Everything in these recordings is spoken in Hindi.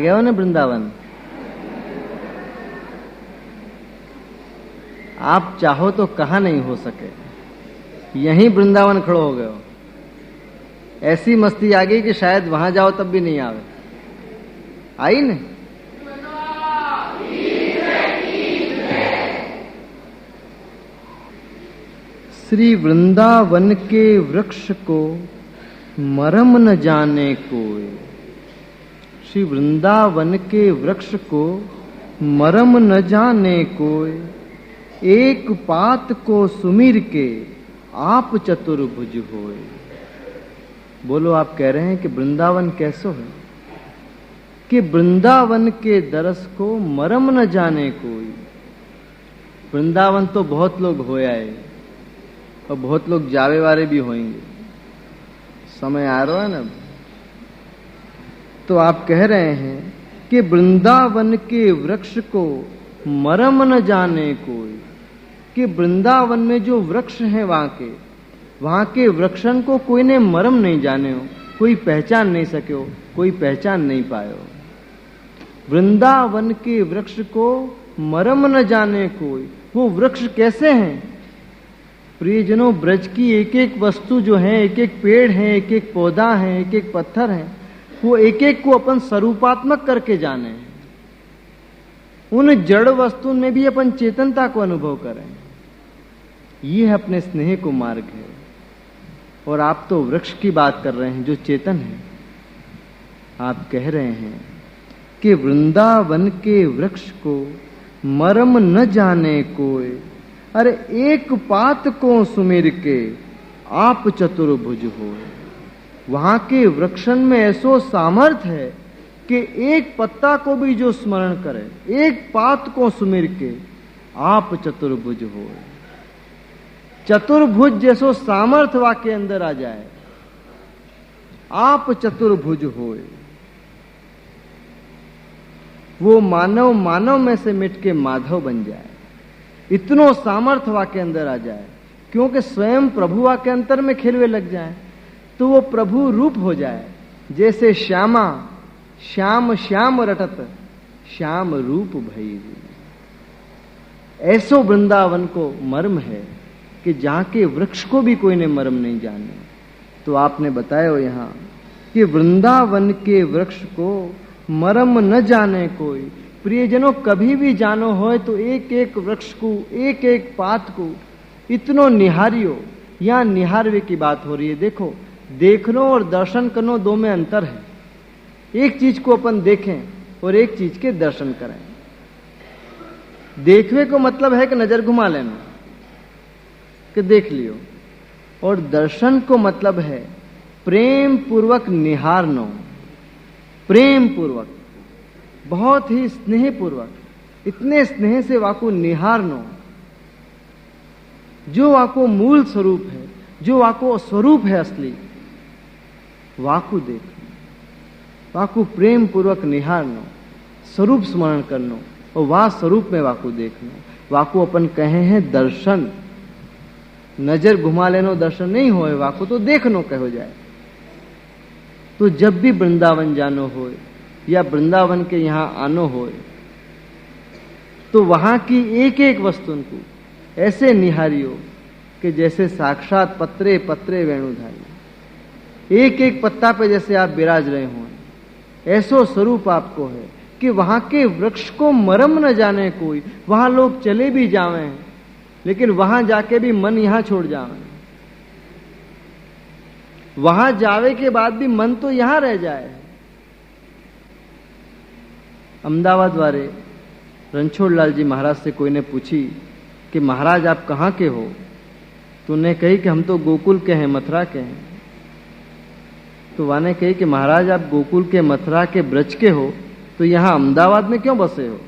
गए हो ना वृंदावन। आप चाहो तो कहां नहीं हो सके, यहीं वृंदावन खड़ो हो गए हो। ऐसी मस्ती आ गई कि शायद वहां जाओ तब भी नहीं आवे। आई न? श्री वृंदावन के वृक्ष को मरम न जाने कोई। श्री वृंदावन के वृक्ष को मरम न जाने कोई, एक पात को सुमिर के आप चतुर्भुज होए। बोलो, आप कह रहे हैं कि वृंदावन कैसो है कि वृंदावन के दरस को मरम न जाने कोई। वृंदावन तो बहुत लोग हो आए और बहुत लोग जावे वाले भी होंगे, समय आ रहा है ना। तो आप कह रहे हैं कि वृंदावन के वृक्ष को मरम न जाने कोई, कि वृंदावन में जो वृक्ष हैं वहां के वृक्षन को कोई ने मरम नहीं जाने हो, कोई पहचान नहीं सके हो, कोई पहचान नहीं पाए हो। वृंदावन के वृक्ष को मरम न जाने कोई। वो वृक्ष कैसे हैं? प्रियजनों, ब्रज की एक एक वस्तु जो है, एक एक पेड़ है, एक एक पौधा है, एक एक पत्थर है, वो एक एक को अपन स्वरूपात्मक करके जाने हैं। उन जड़ वस्तु में भी अपन चेतनता को अनुभव करें। ये अपने स्नेह को मार्ग है। और आप तो वृक्ष की बात कर रहे हैं जो चेतन है। आप कह रहे हैं कि वृंदावन के वृक्ष को मरम न जाने कोई। अरे एक पात को सुमिर के आप चतुर्भुज हो। वहां के वृक्षन में ऐसो सामर्थ है कि एक पत्ता को भी जो स्मरण करे, एक पात को सुमिर के आप चतुर्भुज हो। चतुर्भुज जैसो सामर्थ वाके अंदर आ जाए, आप चतुर्भुज होए। वो मानव मानव में से मिट के माधव बन जाए, इतनो सामर्थ्य वाके अंदर आ जाए। क्योंकि स्वयं प्रभु वाके अंतर में खेलवे लग जाए तो वो प्रभु रूप हो जाए। जैसे श्यामा श्याम श्याम रटत श्याम रूप भई। ऐसो वृंदावन को मर्म है कि जहां के वृक्ष को भी कोई ने मर्म नहीं जाने। तो आपने बताया यहां कि वृंदावन के वृक्ष को मरम न जाने कोई। प्रियजनों, कभी भी जानो हो तो एक एक वृक्ष को, एक एक पात को इतनो निहारियो। यहां निहारवे की बात हो रही है। देखो, देखनो और दर्शन करनो दो में अंतर है। एक चीज को अपन देखें और एक चीज के दर्शन करें। देखने को मतलब है कि नजर घुमा लेना, कि देख लियो। और दर्शन को मतलब है प्रेम पूर्वक निहारनो, प्रेम पूर्वक, बहुत ही स्नेह पूर्वक, इतने स्नेह से वाको निहारनो। जो वाको मूल स्वरूप है, जो वाको स्वरूप है असली, वाकु देखनो, वाकु प्रेम पूर्वक निहारनो, स्वरूप स्मरण करनो और वाह स्वरूप में वाकु देखनो। वाकु अपन कहे हैं दर्शन। नजर घुमा लेनो दर्शन नहीं होए, वाकु तो देखनो कहो जाए। तो जब भी वृंदावन जानो होए या वृंदावन के यहां आनो होए तो वहां की एक एक वस्तु को ऐसे निहारियो कि जैसे साक्षात पत्रे पत्रे वेणुधारी। एक एक पत्ता पे जैसे आप विराज रहे हो, ऐसो स्वरूप आपको है कि वहां के वृक्ष को मरम न जाने कोई। वहां लोग चले भी जावे लेकिन वहां जाके भी मन यहां छोड़ जावे। वहां जावे के बाद भी मन तो यहां रह जाए। अहमदाबाद वाले रणछोड़लाल जी महाराज से कोई ने पूछी कि महाराज आप कहाँ के हो? तो उन्हें कही कि हम तो गोकुल के हैं, मथुरा के हैं। तो वाने कही कि महाराज आप गोकुल के मथुरा के ब्रज के हो तो यहां अहमदाबाद में क्यों बसे हो?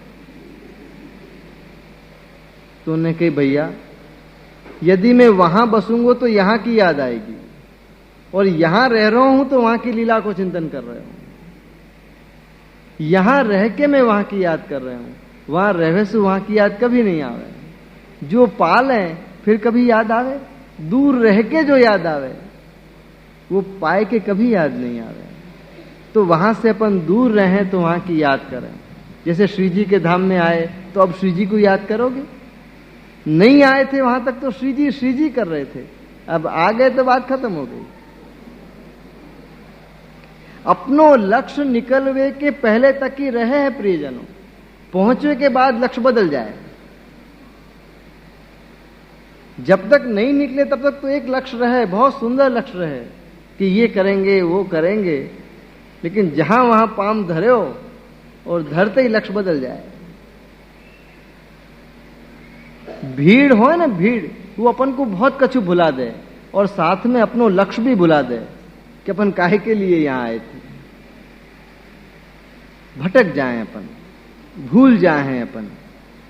तो उन्हें कही भैया यदि मैं वहां बसूंगा तो यहां की याद आएगी और यहां रह रहा हूं तो वहां की लीला को चिंतन कर रहा हूं। यहां रह के मैं वहां की याद कर रहा हूं, वहां रहे से वहां की याद कभी नहीं आवे। जो पाल है फिर कभी याद आवे, दूर रह के जो याद आवे वो पाए के कभी याद नहीं आवे। तो वहां से अपन दूर रहें तो वहां की याद करें। जैसे श्री जी के धाम में आए तो अब श्री जी को याद करोगे? नहीं आए थे वहां तक तो श्री जी कर रहे थे, अब आ गए तो बात खत्म हो गई। अपनो लक्ष्य निकलवे के पहले तक ही रहे हैं प्रियजनों, पहुंचने के बाद लक्ष्य बदल जाए। जब तक नहीं निकले तब तक तो एक लक्ष्य रहे, बहुत सुंदर लक्ष्य रहे कि ये करेंगे वो करेंगे, लेकिन जहां वहां पाम धरे हो और धरते ही लक्ष्य बदल जाए। भीड़ हो ना, भीड़ वो अपन को बहुत कछु भुला दे और साथ में अपनो लक्ष्य भी भुला दे कि अपन काहे के लिए यहां आए थे। भटक जाएं अपन, भूल जाएं अपन।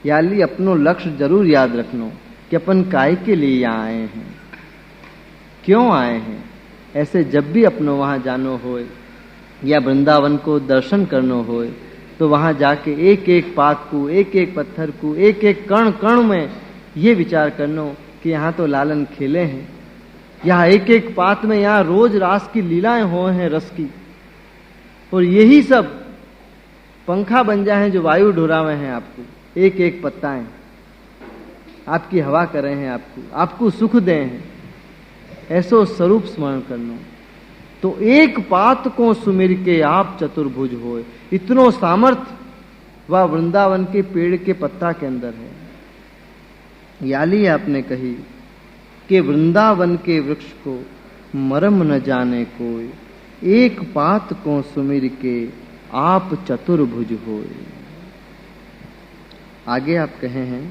याली अपनो लक्ष्य जरूर याद रखनो कि अपन काहे के लिए यहां आए हैं, क्यों आए हैं। ऐसे जब भी अपनो वहां जानो होए या वृंदावन को दर्शन करनो होए तो वहां जाके एक एक पात को, एक एक पत्थर को, एक एक कण कण में ये विचार करनो कि यहाँ तो लालन खेले हैं, यहाँ एक एक पात में यहाँ रोज रास की लीलाएं हो हैं रस की, और यही सब पंखा बन जाए हैं जो वायु ढुरावे हैं आपको। एक एक पत्ताएं आपकी हवा कर रहे हैं, आपको सुख दे हैं। ऐसो स्वरूप स्मरण करनो तो एक पात को सुमिर के आप चतुर्भुज होए। इतनो सामर्थ्य वह वृंदावन के पेड़ के पत्ता के अंदर है। याली आपने कही कि वृंदावन के वृक्ष को मरम न जाने कोई, एक पात को सुमिर के आप चतुर्भुज होए। आगे आप कहे हैं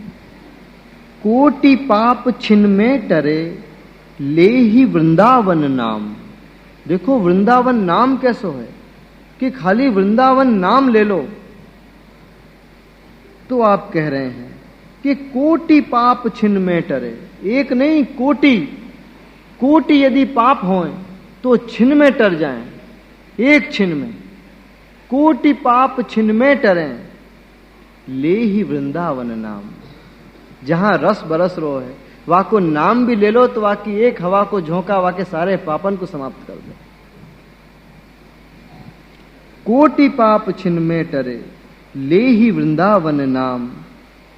कोटि पाप छिन में टरे ले ही वृंदावन नाम। देखो वृंदावन नाम कैसो है कि खाली वृंदावन नाम ले लो तो आप कह रहे हैं कि कोटि पाप छिन में टरे। एक नहीं, कोटि कोटि यदि पाप हों तो छिन में टर जाएं, एक छिन में। कोटि पाप छिन में टरें ले ही वृंदावन नाम। जहां रस बरस रो है वहां को नाम भी ले लो तो वहां की एक हवा को झोंका वहां के सारे पापन को समाप्त कर दो। कोटि पाप छिन में टरे ले ही वृंदावन नाम,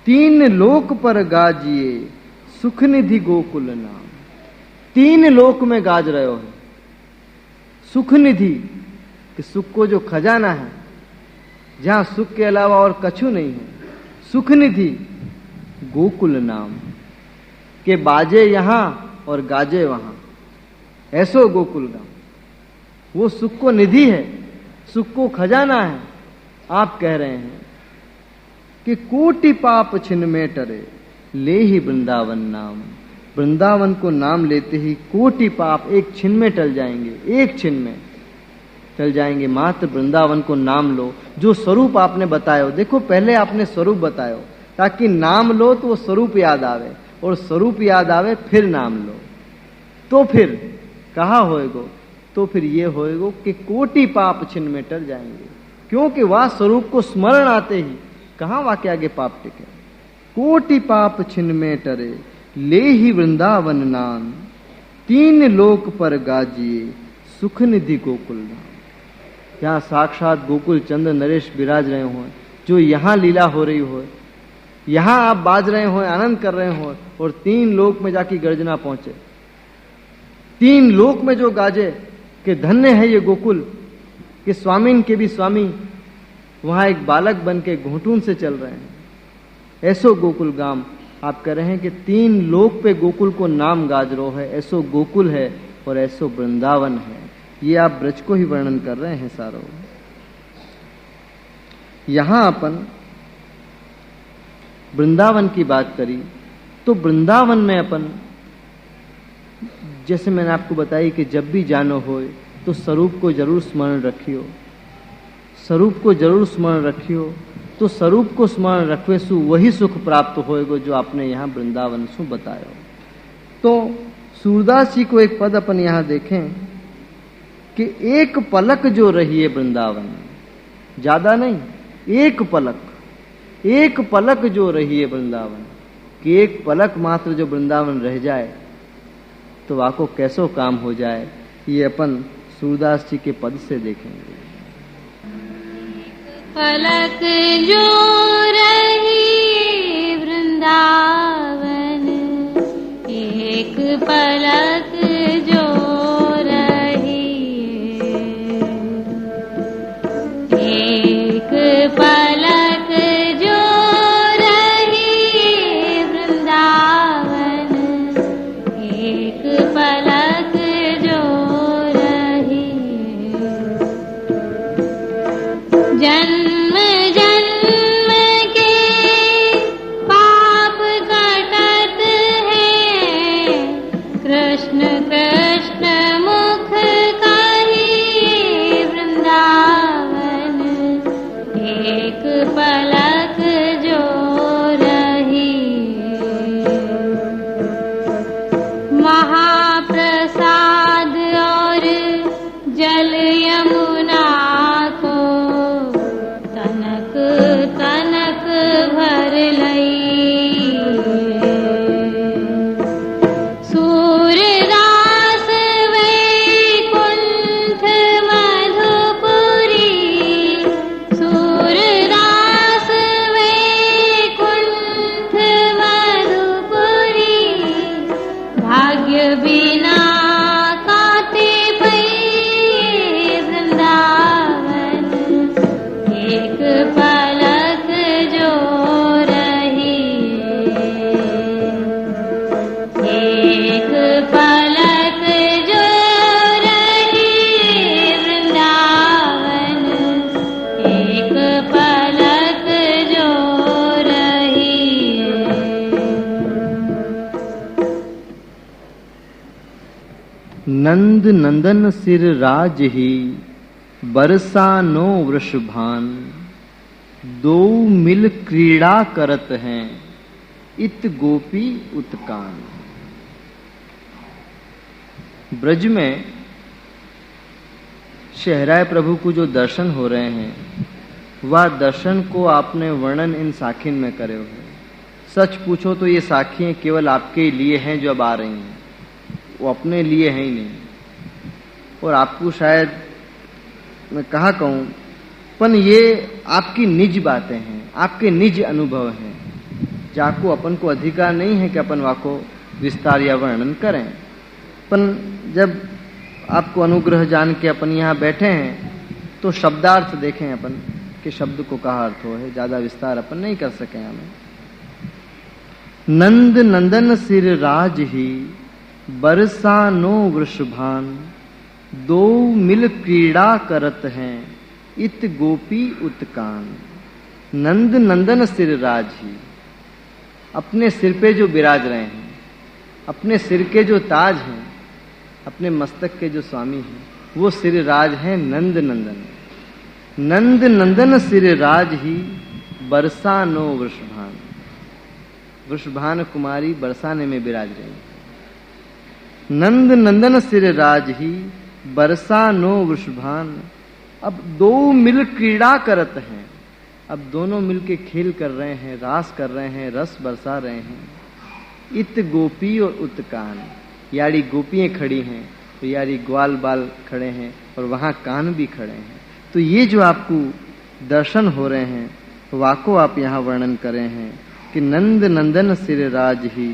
तीन लोक पर गाजिए सुख निधि गोकुल नाम। तीन लोक में गाज रहे हो सुख निधि, कि सुख को जो खजाना है, जहां सुख के अलावा और कछु नहीं है, सुख निधि गोकुल नाम के बाजे यहां और गाजे वहां, ऐसो गोकुल नाम। वो सुख को निधि है, सुख को खजाना है। आप कह रहे हैं कि कोटि पाप छिन में टरे ले ही वृंदावन नाम। वृंदावन को नाम लेते ही कोटि पाप एक छिन में टल जाएंगे, एक छिन में टल जाएंगे। मात्र वृंदावन को नाम लो, जो स्वरूप आपने बतायो। देखो पहले आपने स्वरूप बतायो ताकि नाम लो तो वो स्वरूप याद आवे, और स्वरूप याद आवे फिर नाम लो। तो फिर कहा होएगो, तो फिर ये होएगो कि कोटि पाप छिन में टल जाएंगे, क्योंकि वह स्वरूप को स्मरण आते ही कहां वाक्य आगे पाप टिके। कोटि पाप छिन में टरे ले ही वृंदावन नाम, तीन लोक पर गाजिए सुख निधि गोकुल नाम। यहाँ साक्षात गोकुल चंद्र नरेश विराज रहे हो, जो यहाँ लीला हो रही हो, यहाँ आप बाज रहे हो, आनंद कर रहे हो, और तीन लोक में जाकी गर्जना पहुंचे। तीन लोक में जो गाजे कि धन्य है ये गोकुल, कि स्वामीन के भी स्वामी वहां एक बालक बन के घूंटून से चल रहे हैं। ऐसो गोकुल गाम आप कह रहे हैं कि तीन लोक पे गोकुल को नाम गाज रो है। ऐसो गोकुल है और ऐसो वृंदावन है। ये आप ब्रज को ही वर्णन कर रहे हैं सारो। यहां अपन वृंदावन की बात करी तो वृंदावन में अपन, जैसे मैंने आपको बताई कि जब भी जानो हो तो स्वरूप को जरूर स्मरण रखियो, स्वरूप को जरूर स्मरण रखियो। तो स्वरूप को स्मरण रखवे सु वही सुख प्राप्त होएगो जो आपने यहाँ वृंदावन सु बताया। तो सूरदास जी को एक पद अपन यहाँ देखें कि एक पलक जो रही है वृंदावन, ज्यादा नहीं, एक पलक जो रही है वृंदावन, कि एक पलक मात्र जो वृंदावन रह जाए तो वाको कैसो काम हो जाए, ये अपन सूरदास जी के पद से देखेंगे। पलक जो रही वृंदावन, एक पलक जो रही, एक पलक जो रही वृंदावन, एक पलक जो रही। जन्म जन्म के पाप कटत हैं, कृष्ण कृष्ण मुख कही वृंदावन, एक पलक जो रही। महाप्रसाद और जल यमुना को तनक तनक भर लई। सूरदास वैकुंठ मधुपुरी, सूरदास वैकुंठ मधुपुरी, भाग्य बिना काते पई वृंदावन, एक पलक जो रही, एक पलक जो रही वृंदावन, एक पलक जो रही। नंद नंदन सिर राज ही, बरसा नो वृषभान, दो मिल क्रीड़ा करत हैं, इत गोपी उत्कान। ब्रज में शहराय प्रभु को जो दर्शन हो रहे हैं, वह दर्शन को आपने वर्णन इन साखिन में करे हुए। सच पूछो तो ये साखियां केवल आपके लिए हैं जो अब आ रही हैं, वो अपने लिए हैं ही नहीं। और आपको शायद मैं कहा कहूं, पण ये आपकी निज बातें हैं, आपके निज अनुभव हैं, जाको अपन को अधिकार नहीं है कि अपन वाको विस्तार या वर्णन करें। पण जब आपको अनुग्रह जान के अपन यहाँ बैठे हैं, तो शब्दार्थ देखें अपन कि शब्द को कहा अर्थ हो है, ज्यादा विस्तार अपन नहीं कर सके हमें। नंद नंदन सिर राज ही, बरसा नो वृषभान, दो मिल क्रीड़ा करत हैं, इत गोपी उत्कान। नंद नंदन सिर राज ही, अपने सिर पे जो विराज रहे हैं, अपने सिर के जो ताज हैं, अपने मस्तक के जो स्वामी हैं, वो सिर राज हैं नंद नंदन। नंद नंदन सिर राज ही, बरसा नो वृषभान। वृषभान कुमारी बरसाने में विराज रही है। नंद नंदन सिर राज ही, बरसा नो वृषभान। अब दो मिल क्रीड़ा करत हैं, अब दोनों मिल के खेल कर रहे हैं, रास कर रहे हैं, रस बरसा रहे हैं। इत गोपी और उत्कान, यारी गोपियां खड़ी हैं, तो यारी ग्वाल बाल खड़े हैं, और वहां कान भी खड़े हैं। तो ये जो आपको दर्शन हो रहे हैं, वाको आप यहाँ वर्णन करें हैं कि नंद नंदन सिर राज ही,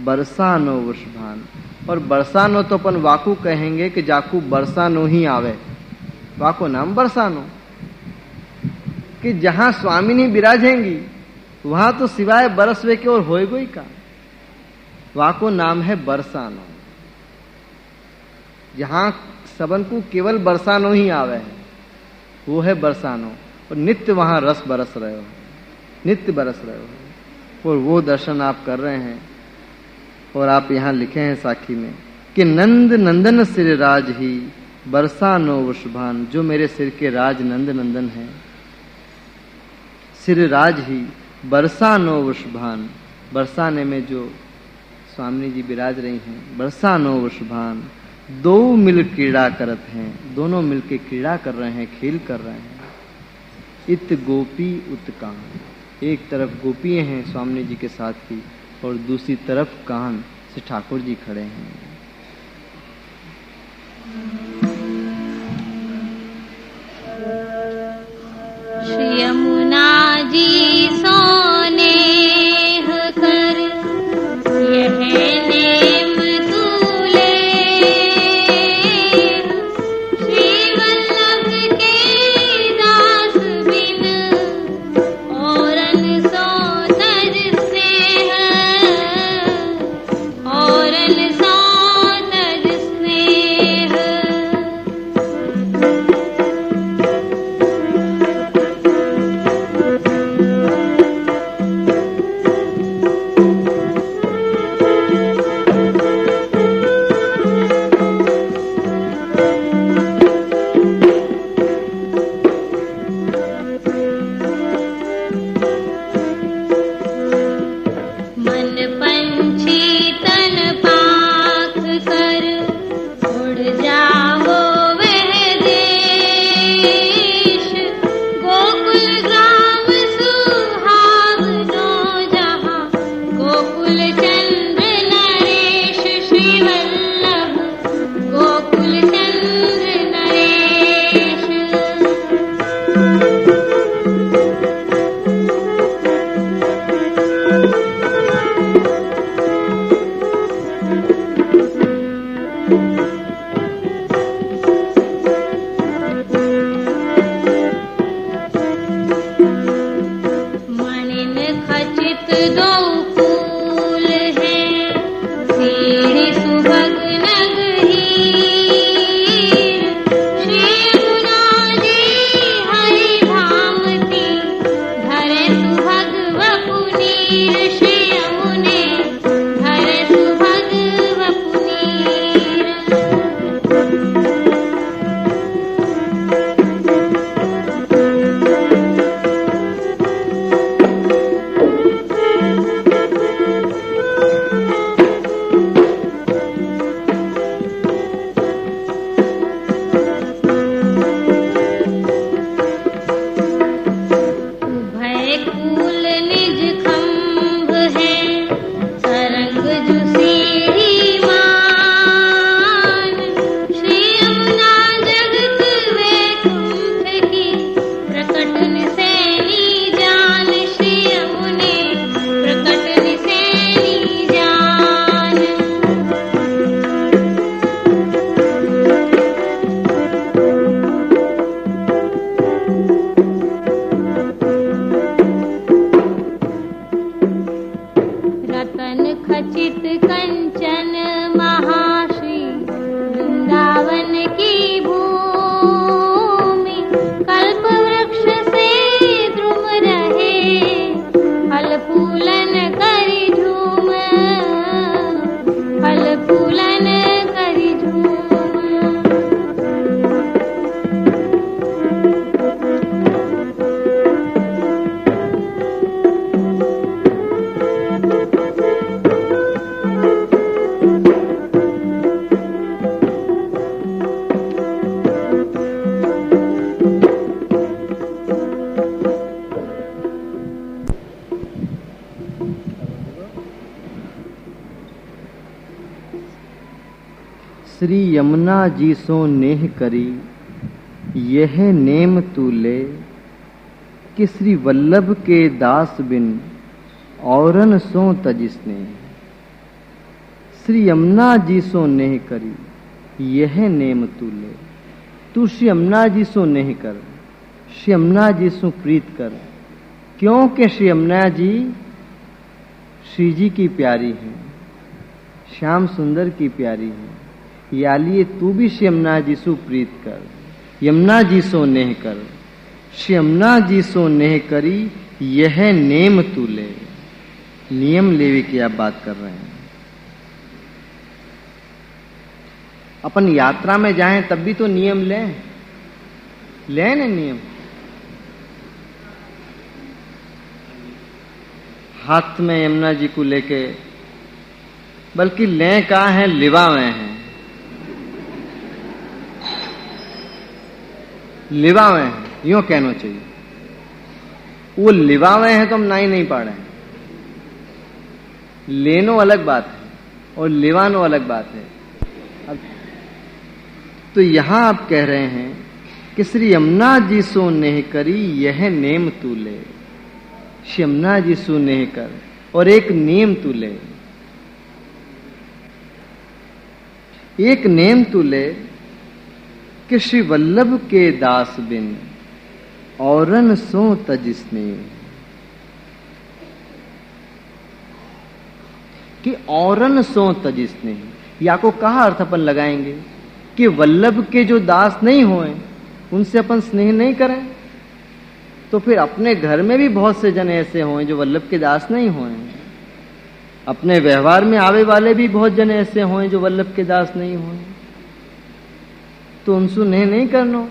बरसानो वृषभान। और बरसानो तो अपन वाकू कहेंगे कि जाकू बरसानो ही आवे, वाको नाम बरसानो, कि जहां स्वामिनी विराजेंगी वहां तो सिवाय बरसवे के और होएगो ही का। वाको नाम है बरसानो, जहां सबन को केवल बरसानो ही आवे है, वो है बरसानो। और नित्य वहां रस बरस रहे हो, नित्य बरस रहे हो, और वो दर्शन आप कर रहे हैं। और आप यहाँ लिखे हैं साखी में कि नंद नंदन सिर राज ही, बरसानो वृषभान। जो मेरे सिर के राज नंद नंदन हैं, सिर राज ही, बरसानो वृषभान। बरसाने में जो स्वामी जी विराज रही हैं, बरसानो वृषभान। दो मिल क्रीड़ा करत हैं, दोनों मिल के क्रीड़ा कर रहे हैं, खेल कर रहे हैं। इत गोपी उत्कान, एक तरफ गोपियां हैं स्वामी जी के साथ ही, और दूसरी तरफ कान से ठाकुर जी खड़े हैं। श्री यमुना जी सोनेह कर यह नेम तूले श्री वल्लभ के दास बिन औरन सो तज स्नेह औरन सो तज स्नेह। मन पंछी तन पाख कर उड़ जाओ वह देश गोकुल ग्राम सुहावनो जहाँ गोकुल चंद्र नरेश श्री वल्लभ गोकुल चंद्र नरेश। मणिन खचित दो फूल हैं सीढ़ी सुभग नग हीर श्री यमुना जी हरि भामती धरे सुभग वपुनीर श्री यमुने धरे सुभग वपुनीर। उभय कूल निज खंभ है सरंग जुसीरी मान श्री यमुना जगत वैकुंठ की प्रकट निसैनी जान श्री यमुने प्रकट निसैनी जान। रतन खचित कंचन महाश्री वृंदावन की भूमि कल्प वृक्ष से द्रुम रहे फल फूलन करी झूम फल फूलन करी झूम। श्री यमुना जी सो नेह करी यह नेम तूले कि श्री वल्लभ के दास बिन औरन सो तज स्नेह। श्री यमुना जी सो नेह करी यह नेम तूले, तू श्री यमुना जी सो नेह कर, श्री यमुना जी सो प्रीत कर, क्योंकि श्री यमुना जी श्री जी की प्यारी है, श्याम सुंदर की प्यारी है। या लिए तू भी श्री यमुना जी सो प्रीत कर, यमुना जी सो नेह कर, श्री यमुना जी सो नेह करी यह नेम तूले। नियम लेवे की आप बात कर रहे हैं। अपन यात्रा में जाएं तब भी तो नियम लें ना नियम। हाथ में यमुना जी को लेके, बल्कि लें कहा है लिवावे हैं, लिवावे हैं यूं कहना चाहिए। वो लिवावे हैं तो हम ना ही नहीं पा रहे हैं। लेनो अलग बात है और लिवानो अलग बात है। अब तो यहां आप कह रहे हैं कि श्री यमुना जी सो नेह करी यह नेम तू ले। श्री यमुना जी सो नेह कर और एक नेम तू ले, एक नेम तू ले कि श्री वल्लभ के दास बिन औरन सो तज स्नेह। कि औरन सो तज स्नेह, या को कहा अर्थ अपन लगाएंगे कि वल्लभ के जो दास नहीं होए उनसे अपन स्नेह नहीं करें, तो फिर अपने घर में भी बहुत से जन ऐसे हों जो वल्लभ के दास नहीं होए। अपने व्यवहार में आवे वाले भी बहुत जन ऐसे हों जो वल्लभ के दास नहीं होए, तो उनसे स्नेह नहीं करना।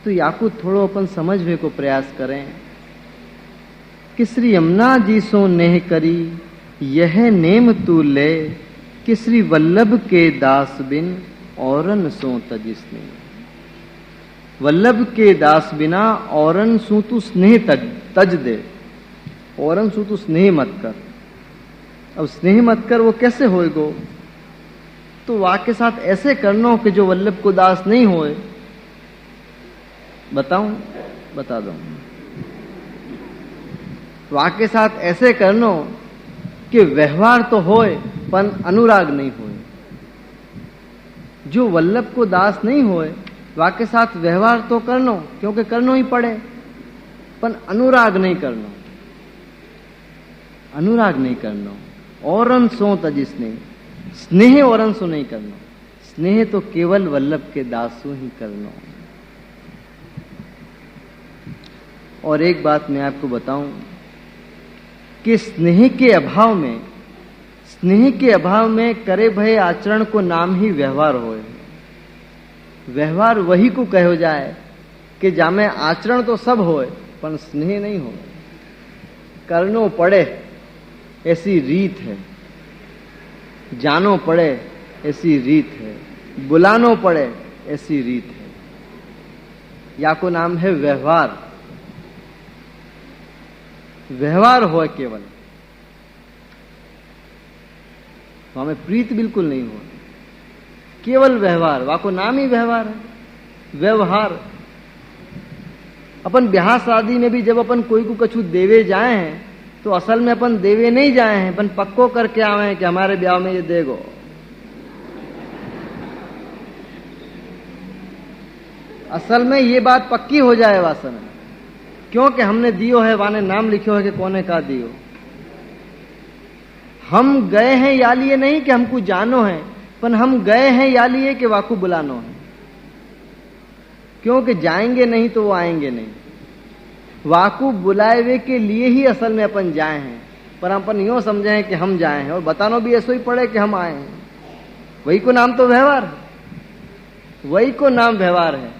तो याकू थोड़ो अपन समझवे को प्रयास करें कि श्री यमुना जी सो नेह करी यह नेम तू ले कि श्री वल्लभ के दास बिन औरन सो तज स्नेह। वल्लभ के दास बिना औरन सू तू स्नेह तज दे, औरन सू तू स्नेह मत कर। अब स्नेह मत कर वो कैसे होएगो? तो वाके साथ ऐसे करना कि जो वल्लभ को दास नहीं होए। बताऊं? बता दो। वाके साथ ऐसे करना कि व्यवहार तो होए पर अनुराग नहीं होए। जो वल्लभ को दास नहीं होए वाके साथ व्यवहार तो करनो, क्योंकि करनो ही पड़े, पर अनुराग नहीं करनो, अनुराग नहीं करनो। औरन सो तज स्नेह, स्नेह औरन सो नहीं करनो। स्नेह तो केवल वल्लभ के दासों ही करनो। और एक बात मैं आपको बताऊं कि स्नेह के अभाव में करे भय आचरण को नाम ही व्यवहार होए। व्यवहार वही को कहो जाए कि जामे आचरण तो सब होए पर स्नेह नहीं हो। करनो पड़े ऐसी रीत है, जानो पड़े ऐसी रीत है, बुलानो पड़े ऐसी रीत है। या को नाम है व्यवहार। व्यवहार हो केवल, तो हमें प्रीत बिल्कुल नहीं हो, केवल व्यवहार। वाको नाम ही व्यवहार है। व्यवहार अपन ब्याह शादी में भी जब अपन कोई को कछु देवे जाए हैं तो असल में अपन देवे नहीं जाए हैं, अपन पक्को करके आवे हैं कि हमारे ब्याह में ये देगो। असल में ये बात पक्की हो जाए वासन में, क्योंकि हमने दियो है, वाने नाम लिखो है कि कोने का दियो। हम गए हैं या लिए नहीं कि हमको जानो है, पर हम गए हैं या लिए कि वाकू बुलानो है। क्योंकि जाएंगे नहीं तो वो आएंगे नहीं। वाकू बुलाए हुए के लिए ही असल में अपन जाए हैं, पर अपन यूं समझे हैं कि हम जाए हैं, और बतानो भी ऐसा ही पड़े कि हम आए हैं। वही को नाम तो व्यवहार है, वही को नाम व्यवहार है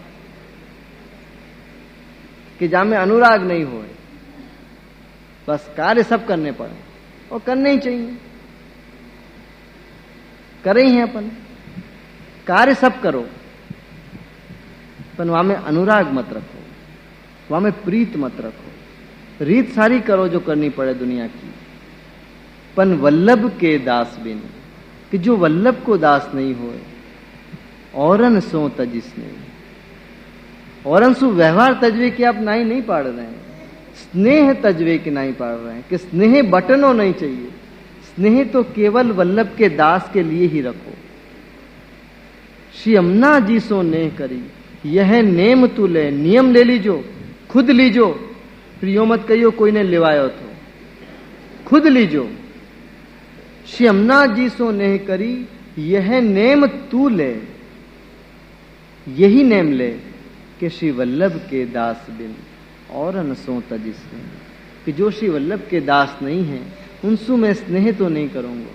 कि जहां में अनुराग नहीं हो। बस कार्य सब करने पड़े और करने ही चाहिए। करे ही हैं अपन, कार्य सब करो, पर वहां में अनुराग मत रखो, वहां में प्रीत मत रखो। रीत सारी करो जो करनी पड़े दुनिया की, पन वल्लभ के दास बिन, कि जो वल्लभ को दास नहीं होए। औरन सो तज स्नेह, औरन सु व्यवहार तजवे की आप नाई नहीं पाड़ रहे हैं, स्नेह तजवे की नहीं पाड़ रहे हैं कि स्नेह बटनो नहीं चाहिए। स्नेह तो केवल वल्लभ के दास के लिए ही रखो। श्री यमुना जी सो नेह करी यह नेम तू ले, नियम ले लीजो, खुद लीजो। प्रियो मत कहियो कोई ने लिवायो तो, खुद लीजो। श्री यमुना जी सो नेह करी यह नेम तू ले, यही नेम ले कि श्री वल्लभ के दास बिन और न सो तज स्नेह, कि जो श्री वल्लभ के दास नहीं है उनसु मैं स्नेह तो नहीं करूंगा,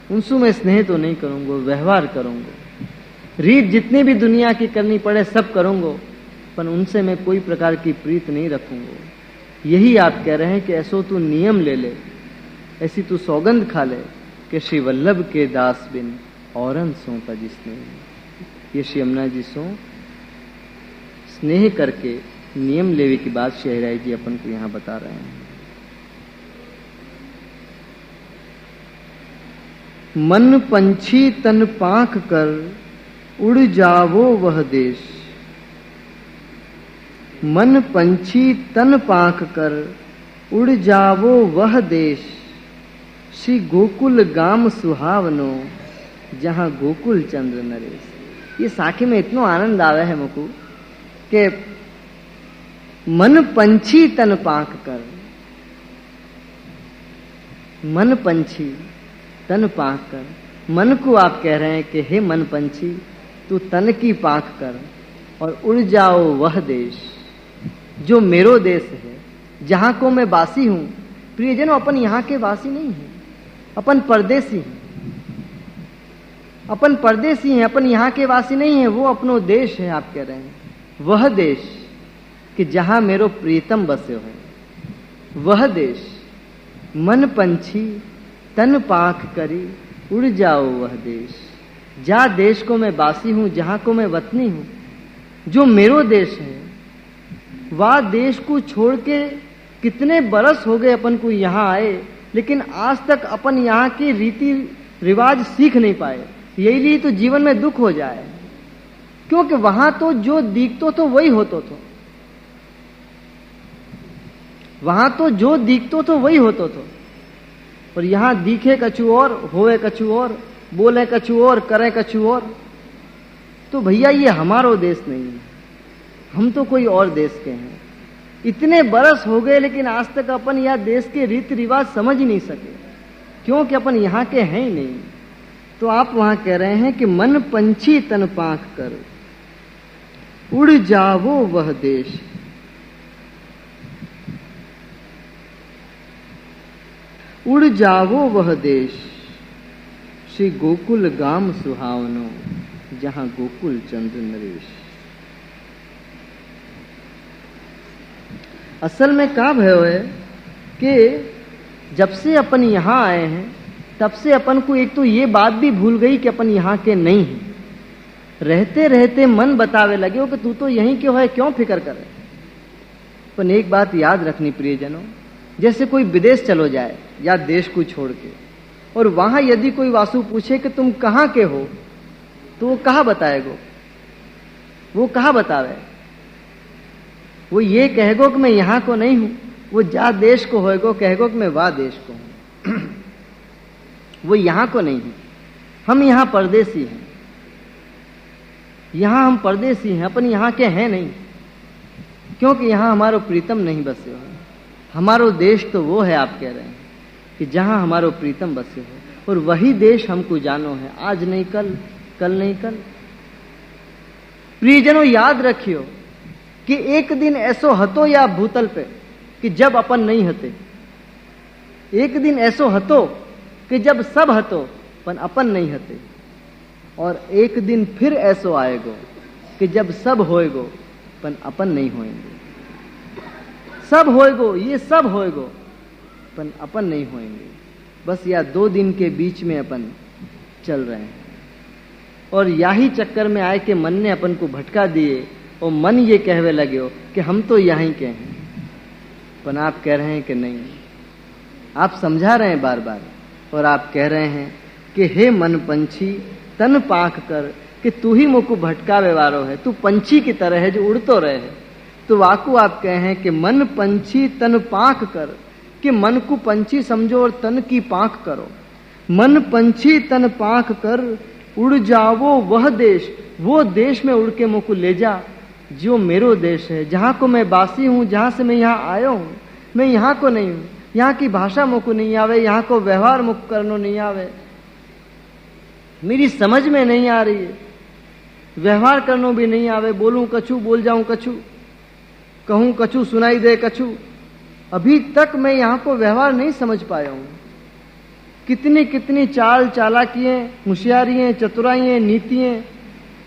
उनसु मैं स्नेह तो नहीं करूंगा, व्यवहार करूंगा। रीत जितनी भी दुनिया की करनी पड़े सब करूंगा, पर उनसे मैं कोई प्रकार की प्रीत नहीं रखूंगा। यही आप कह रहे हैं कि ऐसो तू नियम ले ले, ऐसी तू सौगंध खा ले कि श्री वल्लभ के दास बिन औरन सो तज स्नेह। ये श्री यमुना जी सो स्नेह करके नियम लेवे की बात शहराई जी अपन को यहां बता रहे हैं। मन पंछी तन पाख कर उड़ जावो वह देश। मन पंछी तन पाख कर उड़ जावो वह देश। श्री गोकुल गाम सुहावनो जहां गोकुल चंद्र नरेश। ये साखी में इतना आनंद आवे है मुझको कि मन पंछी तन पाख कर, मन पंछी तन पाख कर। मन को आप कह रहे हैं कि हे मन पंछी तू तन की पाख कर और उड़ जाओ वह देश जो मेरो देश है, जहां को मैं वासी हूं। प्रियजनों, अपन यहां के वासी नहीं हैं, अपन परदेसी हैं। अपन परदेसी हैं, अपन यहां के वासी नहीं हैं। वो अपनो देश है, आप कह रहे हैं वह देश कि जहां मेरो प्रीतम बसे हो। वह देश मन पंछी तन पाख करी उड़ जाओ वह देश। जा देश को मैं वासी हूं, जहां को मैं वतनी हूं, जो मेरो देश है, वह देश को छोड़ के कितने बरस हो गए अपन को यहां आए, लेकिन आज तक अपन यहां के रीति रिवाज सीख नहीं पाए। यही लिए तो जीवन में दुख हो जाए, क्योंकि वहां तो जो दिखतो तो वही होतो तो। वहां तो जो दिखतो तो वही होतो तो, और यहां दिखे कछु और, होए कछु और, बोले कछु और, करे कछु और। तो भैया ये हमारो देश नहीं है, हम तो कोई और देश के हैं। इतने बरस हो गए लेकिन आज तक अपन यह देश के रीति रिवाज समझ ही नहीं सके, क्योंकि अपन यहां के हैं ही नहीं। तो आप वहां कह रहे हैं कि मन पंछी तन पाख कर उड़ जावो वह देश। उड़ जावो वह देश श्री गोकुल गाम सुहावनो जहां गोकुल चंद्र नरेश। असल में का भयो है कि जब से अपन यहां आए हैं तब से अपन को एक तो ये बात भी भूल गई कि अपन यहां के नहीं हैं। रहते रहते मन बतावे लगे हो कि तू तो यहीं क्यों है, क्यों फिक्र करे। पर एक बात याद रखनी प्रियजनों, जैसे कोई विदेश चलो जाए या देश को छोड़ के, और वहां यदि कोई वासु पूछे कि तुम कहां के हो, तो वो कहां बताएगो? वो कहां बतावे? वो ये कहेगो कि मैं यहां को नहीं हूं। वो जा देश को होएगो कहेगो कि मैं वाह देश को हूं। वो यहां को नहीं है। हम यहां परदेसी हैं, यहां हम परदेसी हैं, अपन यहां के हैं नहीं, क्योंकि यहां हमारो प्रीतम नहीं बसे हो। हमारो देश तो वो है, आप कह रहे हैं कि जहां हमारो प्रीतम बसे हो, और वही देश हमको जानो है, आज नहीं कल, कल नहीं कल। प्रियजनों, याद रखियो कि एक दिन ऐसो हतो या भूतल पे कि जब अपन नहीं हते। एक दिन ऐसो हतो कि जब सब हतो पण अपन नहीं हते, और एक दिन फिर ऐसो आएगो कि जब सब होएगो पण अपन नहीं होएंगे। सब होएगो, ये सब होएगो, पण अपन नहीं होएंगे। बस या 2 दिन के बीच में अपन चल रहे हैं, और यही चक्कर में आए कि मन ने अपन को भटका दिए, और मन ये कहवे लगे हो कि हम तो यहीं के हैं। पण आप कह रहे हैं कि नहीं, आप समझा रहे हैं बार बार, और आप कह रहे हैं कि हे मन पंछी तन पाख कर, कि तू ही मुझको भटकावे वालो है, तू पंछी की तरह है जो उड़तो रहे है। तो वाकू आप कहे हैं कि मन पंछी तन पाख कर, कि मन को पंछी समझो और तन की पाख करो। मन पंछी तन पाख कर उड़ जावो वह देश, वो देश में उड़ के मुझको ले जा जो मेरो देश है, जहां को मैं वासी हूं, जहां से मैं यहां आयो हूं। मैं यहां को नहीं हूं, यहाँ की भाषा मुझको नहीं आवे, यहाँ को व्यवहार मुझको करनो नहीं आवे, मेरी समझ में नहीं आ रही है, व्यवहार करनो भी नहीं आवे। बोलूं कछु, बोल जाऊं कछु, कहूं कछु, सुनाई दे कछु। अभी तक मैं यहाँ को व्यवहार नहीं समझ पाया हूं। कितनी कितनी चाल चालाकियां, होशियारियां, चतुराइयां, नीतियां,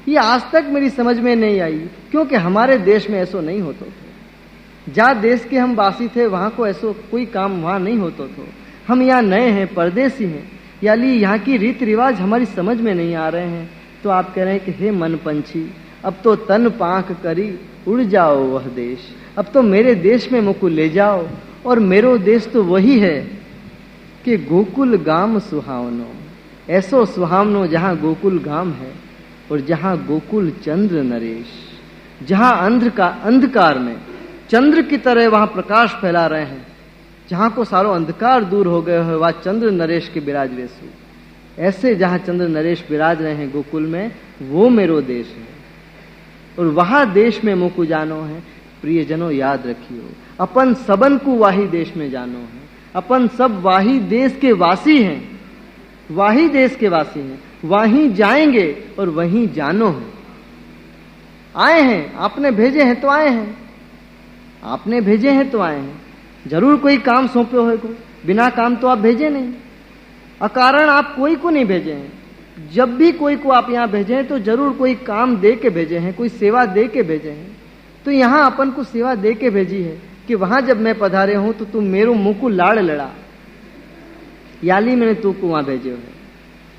ये आज तक मेरी समझ में नहीं आई, क्योंकि हमारे देश में ऐसो नहीं होता था। जहाँ देश के हम वासी थे वहां को ऐसो कोई काम वहां नहीं होता था। हम यहाँ नए हैं, परदेसी हैं, यानी यहाँ की रीति रिवाज हमारी समझ में नहीं आ रहे हैं। तो आप कह रहे हैं कि हे मन पंछी, अब तो तन पाख करी उड़ जाओ वह देश, अब तो मेरे देश में मुझको ले जाओ। और मेरो देश तो वही है कि गोकुल गाम सुहावनो, ऐसो सुहावनो जहाँ गोकुल गाम है, और जहां गोकुल चंद्र नरेश, जहां अंधकार में चंद्र की तरह वहां प्रकाश फैला रहे हैं, जहां को सारो अंधकार दूर हो गए हो, वहां चंद्र नरेश के विराज वेसु। ऐसे जहां चंद्र नरेश विराज रहे हैं गोकुल में, वो मेरो देश है और वहां देश में मुकु जानो है। प्रियजनों याद रखियो, अपन सबन को वाही देश में जानो है। अपन सब वाही देश के वासी हैं, वाही देश के वासी हैं, वहीं जाएंगे और वहीं जानो है। आए हैं, आपने भेजे हैं तो आए हैं, आपने भेजे हैं तो आए हैं। जरूर कोई काम सौंपे हुए को, बिना काम तो आप भेजे नहीं, अकारण आप कोई को नहीं भेजे हैं। जब भी कोई को आप यहाँ भेजे हैं तो जरूर कोई काम दे के भेजे हैं, कोई सेवा दे के भेजे हैं। तो यहाँ अपन को सेवा दे के भेजी है कि वहां जब मैं पधारे हूं तो तुम मेरो मुंह को लाड़ लड़ा, याली मैंने तू को वहां भेजे हुए।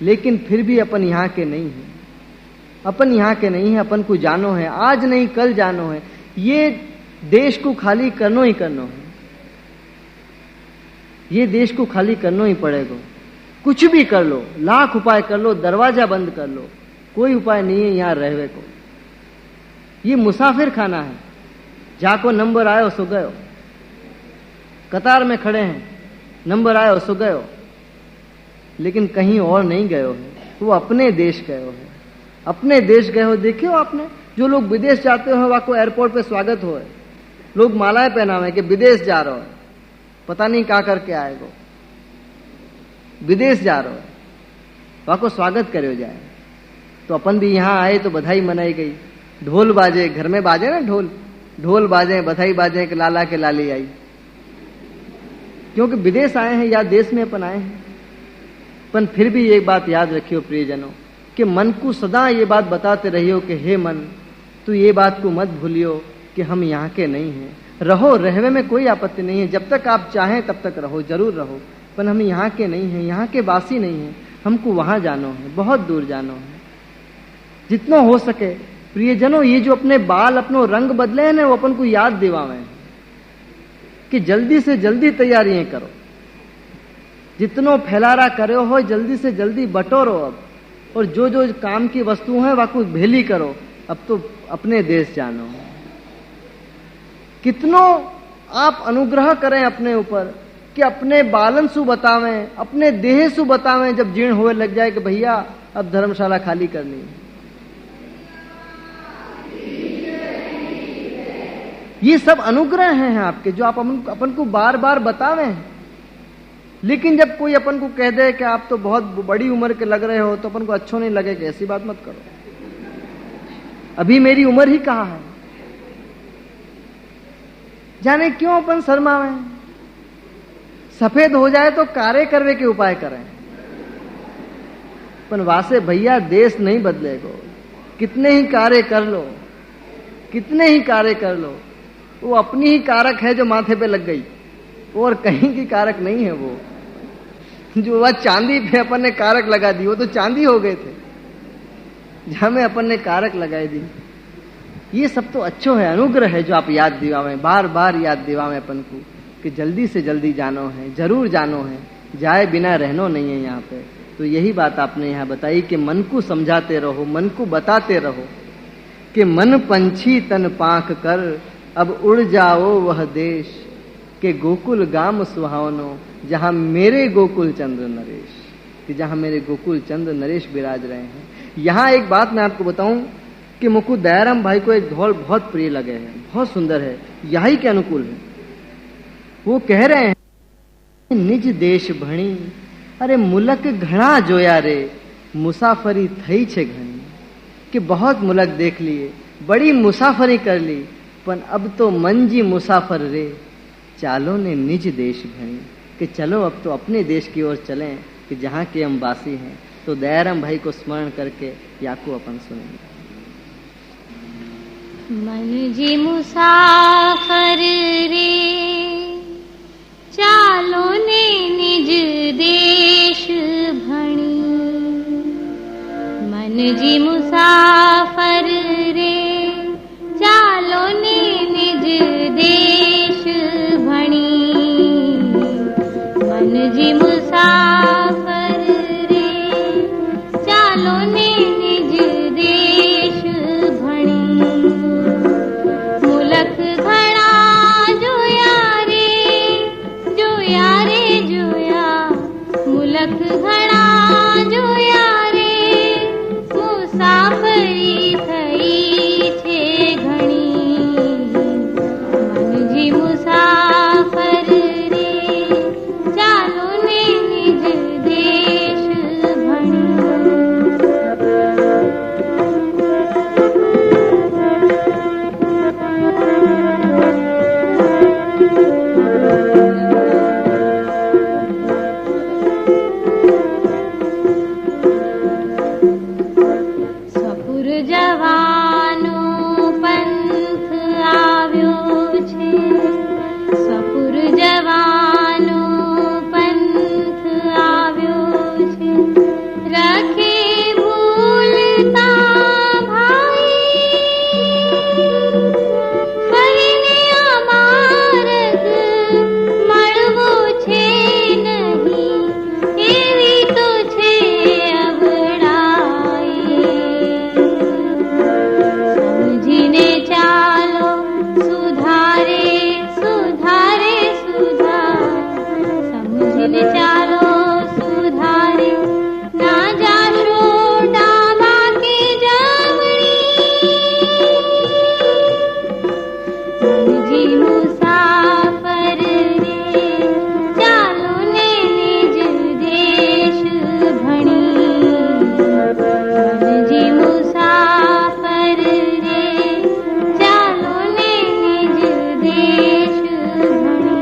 लेकिन फिर भी अपन यहाँ के नहीं है, अपन यहाँ के नहीं है, अपन को जानो है, आज नहीं कल जानो है। ये देश को खाली करनो ही करनो है, ये देश को खाली करनो ही पड़ेगा। कुछ भी कर लो, लाख उपाय कर लो, दरवाजा बंद कर लो, कोई उपाय नहीं है यहाँ रहवे को। ये मुसाफिर खाना है, जाको नंबर आयो सो गयो, कतार में खड़े हैं, नंबर आयो सो गयो, लेकिन कहीं और नहीं गयो है, वो अपने देश गयो है, अपने देश गए हो। देखियो आपने, जो लोग विदेश जाते हो वहां को एयरपोर्ट पे स्वागत हो, लोग मालाएं पहनावे कि विदेश जा रहा है, पता नहीं क्या करके आएगो, विदेश जा रहा है, वहां को स्वागत करे जाए। तो अपन भी यहाँ आए तो बधाई मनाई गई, ढोल बाजे, घर में बाजे ना ढोल, ढोल बाजे, बधाई बाजे कि लाला के लाली आई, क्योंकि विदेश आए हैं या देश में अपन आए हैं। पर फिर भी एक बात याद रखियो प्रियजनों, कि मन को सदा ये बात बताते रहियो कि हे मन, तू ये बात को मत भूलियो कि हम यहाँ के नहीं हैं। रहो, रहने में कोई आपत्ति नहीं है, जब तक आप चाहें तब तक रहो, जरूर रहो, पर हम यहाँ के नहीं हैं, यहाँ के वासी नहीं हैं, हमको वहां जानो है, बहुत दूर जानो है। जितना हो सके प्रियजनों, ये जो अपने बाल अपनो रंग बदले हैं ना, वो अपन को याद दिवावे कि जल्दी से जल्दी तैयारियां करो, जितनो फैलारा करे हो जल्दी से जल्दी बटोरो अब, और जो जो काम की वस्तु है वाकु भेली करो, अब तो अपने देश जानो। कितनो आप अनुग्रह करें अपने ऊपर कि अपने बालन सु बतावें, अपने देह सु बतावें, जब जीर्ण होए लग जाए कि भैया अब धर्मशाला खाली करनी है। ये सब अनुग्रह हैं आपके, जो आप अपन को बार बार बतावे हैं। लेकिन जब कोई अपन को कह दे कि आप तो बहुत बड़ी उम्र के लग रहे हो, तो अपन को अच्छो नहीं लगे कि ऐसी बात मत करो, अभी मेरी उम्र ही कहाँ है। जाने क्यों अपन शर्मावे, सफेद हो जाए तो कारे करवे के उपाय करें। पर वासे भैया देश नहीं बदलेगो, कितने ही कार्य कर लो, कितने ही कार्य कर लो, वो अपनी ही कारक है जो माथे पे लग गई, और कहीं की कारक नहीं है। वो जो वह चांदी पे अपन ने कारक लगा दी, वो तो चांदी हो गए थे, जहां में अपन ने कारक लगाई दी। ये सब तो अच्छो है, अनुग्रह है जो आप याद दिवावें, बार बार याद दिवावें अपन को कि जल्दी से जल्दी जानो है, जरूर जानो है, जाए बिना रहनो नहीं है यहाँ पे। तो यही बात आपने यहाँ बताई कि मन को समझाते रहो, मन को बताते रहो कि मन पंछी तन पांख कर, अब उड़ जाओ वह देश के गोकुल गाम सुहावनो, जहां मेरे गोकुल चंद्र नरेश, कि जहां मेरे गोकुल चंद्र नरेश विराज रहे हैं। यहाँ एक बात मैं आपको बताऊं कि मुकु दयाराम भाई को एक ढोल बहुत प्रिय लगे हैं, बहुत सुंदर है, यही के अनुकूल है। वो कह रहे हैं निज देश भणी, अरे मुलक घना जोया रे, मुसाफरी थई छे घनी, कि बहुत मुलक देख लिए, बड़ी मुसाफरी कर ली, पर अब तो मंजी मुसाफर रे, चालो ने निज देश भणी, कि चलो अब तो अपने देश की ओर चलें कि जहाँ के हम वासी हैं। तो दयाराम भाई को स्मरण करके याको अपन सुनेंगे। मंजी मुसाफर रे, चालो ने निज देश भणी, मन जी मुसाफर रे, चालो ने निज देश भणी, मन जी मुसाफर रे, चालो ने निज देश मूलक घणा जोया रे मुसाफरी थई छे घणी मनजी मुसाफर रे चालो ने निज देश भणी जवानो पंथ આવ્યો છે સપુર જવાનો पंथ આવ્યો છે રખે ભૂલતા ભાઈ ફરીને અમારગ મળવો છે નહીં એવી તો છે અવડાઈ समझीने चालो सुधारे सुधारे सुधार समझीने चालो सुधारे ना जाशो डाबा के जवणी समझी मुसाफर रे चालो ने निज देश भणी समझी मुसाफर रे चालो ने निज देश भणी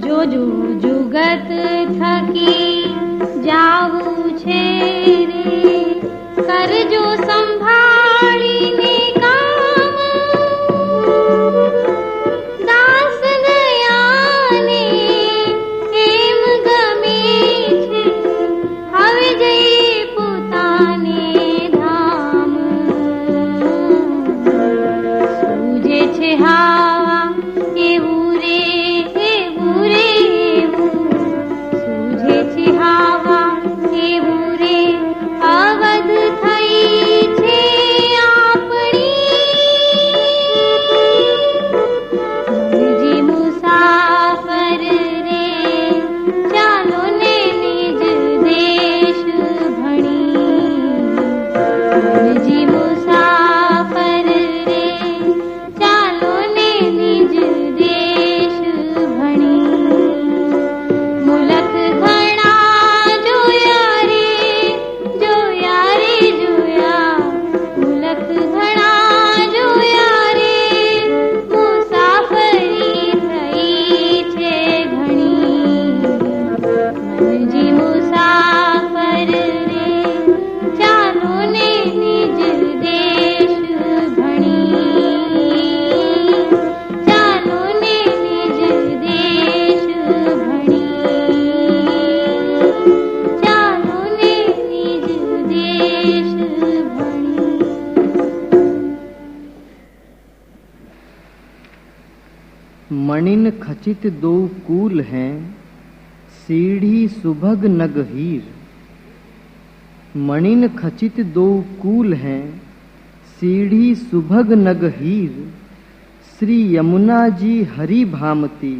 जो जो जुगत थकी जावू छे रे करजो संभाळीने काम दास गयाने एम गमे छे हवे जई पोताने धाम सूजे छे हावा एवू रे सूझे छे हावा एवू रे अवध थई छे आपणी मनजी मुसाफर रे चालो ने निज देश भणी मनजी मुसाफर रे चालो ने निज देश भणी मूलक घणा जोया रे जोया रे जोया मूलक घणा जोया रे मुसाफरी थई छे घणी मनजी मुसाफर रे चालो ने निज देश भणी चालो ने निज देश भणी चालो ने निज देश भणी मणिन खचित दो कूल हैं सीढ़ी सुभग नग हीर मणिन खचित दो कूल हैं सीढ़ी सुभग नग हीर श्री यमुना जी हरि भामती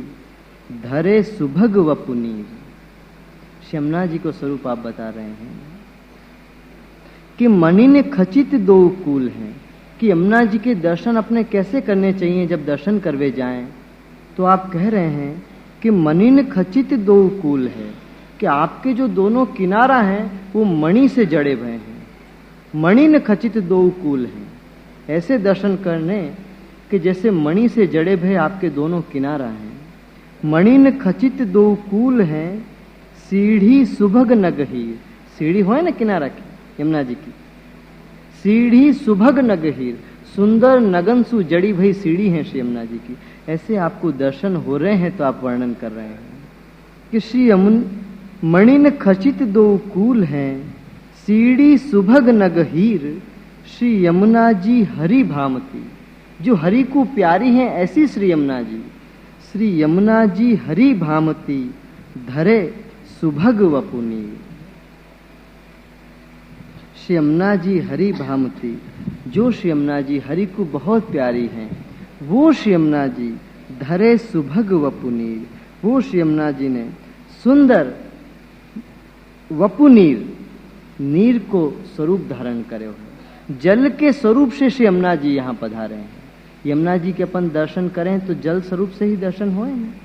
धरे सुभग वपुनीर। यमुना जी को स्वरूप आप बता रहे हैं कि मणिन खचित दो कूल हैं कि यमुना जी के दर्शन अपने कैसे करने चाहिए जब दर्शन करवे जाएं। तो आप कह रहे हैं कि मणिन खचित दो कूल है कि आपके जो दोनों किनारा हैं वो मणि से जड़े हुए हैं। मणिन खचित दो कूल हैं, ऐसे दर्शन करने कि जैसे मणि से जड़े हुए आपके दोनों किनारा हैं। मणिन खचित दो कूल हैं सीढ़ी सुभग नगहीर। सीढ़ी हो ना किनारा की यमुना जी की, सीढ़ी सुभग नगहीर सुंदर नगन सु जड़ी भई सीढ़ी है श्री यमुना जी की। ऐसे आपको दर्शन हो रहे हैं तो आप वर्णन कर रहे हैं कि श्री मणिन खचित दो कूल हैं सीढ़ी सुभग नगहीर श्री यमुना जी हरि भामती। जो हरि को प्यारी हैं ऐसी श्री यमुना जी। श्री यमुना जी हरि भामती धरे सुभग वपुनी। श्री यमुना जी हरि भामती, जो श्री यमुना जी हरि को बहुत प्यारी हैं, वो श्री यमुना जी धरे सुभग वपुनीर, वो श्री यमुना जी ने सुंदर वपुनीर, नीर को स्वरूप धारण करे हुए, जल के स्वरूप से श्री यमुना जी यहाँ पधारे हैं। यमुना जी के अपन दर्शन करें तो जल स्वरूप से ही दर्शन होए हैं।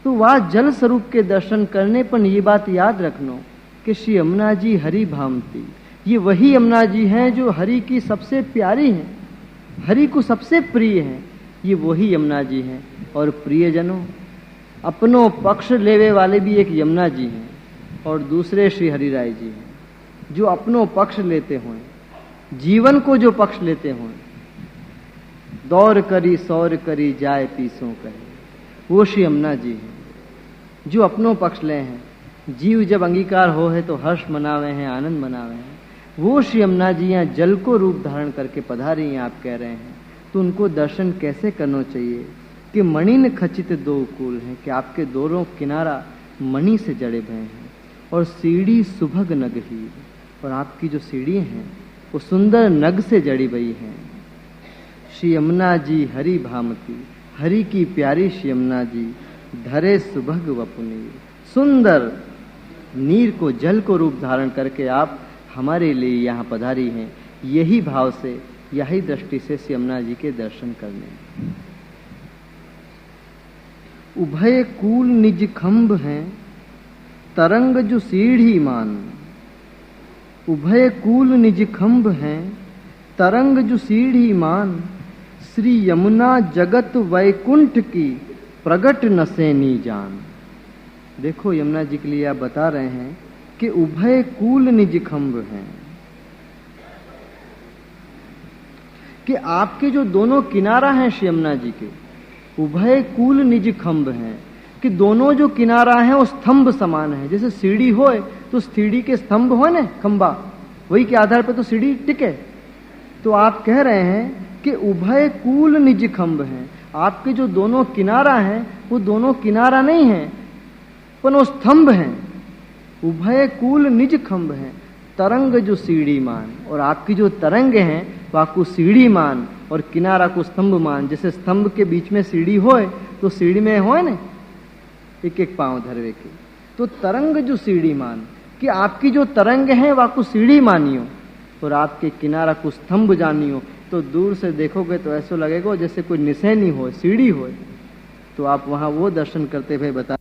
तो वह जल स्वरूप के दर्शन करने पर ये बात याद रखनो कि श्री यमुना जी हरि भामती, ये वही यमुना जी हैं जो हरि की सबसे प्यारी हैं, हरि को सबसे प्रिय हैं। ये वही यमुना जी हैं। और प्रियजनों, अपनों पक्ष लेवे वाले भी एक यमुना जी हैं और दूसरे श्री हरि राय जी हैं, जो अपनों पक्ष लेते हों, जीवन को जो पक्ष लेते हों। दौर करी सौर करी जाए पीसों कहे, वो श्री यमुना जी हैं जो अपनों पक्ष ले हैं। जीव जब अंगीकार हो है तो हर्ष मनावे हैं, आनंद मनावे हैं। वो श्री यमुना जी यहाँ जल को रूप धारण करके पधारी हैं, आप कह रहे हैं। तो उनको दर्शन कैसे करना चाहिए कि मणिन खचित दो कूल हैं, कि आपके दोनों किनारा मणि से जड़े भय हैं और सीढ़ी सुभग नग ही, और आपकी जो सीढ़ी हैं वो सुंदर नग से जड़ी हुई हैं। श्री यमुना जी हरि भामती, हरि की प्यारी श्री यमुना जी धरे सुभग वपुनीर, सुंदर नीर को, जल को रूप धारण करके आप हमारे लिए यहाँ पधारी हैं। यही भाव से, यही दृष्टि से श्री यमुना जी के दर्शन करने। उभय कूल निज खंभ हैं, तरंग जो सीढ़ी मान। उभय कूल निज खंभ हैं, तरंग जो सीढ़ी मान। श्री यमुना जगत वैकुंठ की, प्रगट नसेनी जान। देखो यमुना जी के लिए आप बता रहे हैं कि उभय कूल निज खंभ हैं, कि आपके जो दोनों किनारा हैं श्री यमुना जी के, उभय कूल निज खंभ हैं, कि दोनों जो किनारा हैं वो स्तंभ समान है। जैसे सीढ़ी होए तो सीढ़ी के स्तंभ हो ना, खंबा, वही के आधार पर तो सीढ़ी टिके। तो आप कह रहे हैं कि उभय कूल निज खंभ हैं, आपके जो दोनों किनारा हैं वो दोनों किनारा नहीं है, पर वो स्तंभ हैं। उभय कूल निज खंभ हैं, तरंग जो सीढ़ी मान, और आपकी जो तरंग हैं वह को सीढ़ी मान और किनारा को स्तंभ मान। जैसे स्तंभ के बीच में सीढ़ी होए तो सीढ़ी में होए ना एक एक पांव धरवे के, तो तरंग जो सीढ़ी मान, कि आपकी जो तरंग है वह को सीढ़ी मानियो और आपके किनारा को स्तंभ जानियो। तो दूर से देखोगे तो ऐसा लगेगा जैसे कोई निशानी हो, सीढ़ी हो। तो आप वहां वो दर्शन करते हुए बता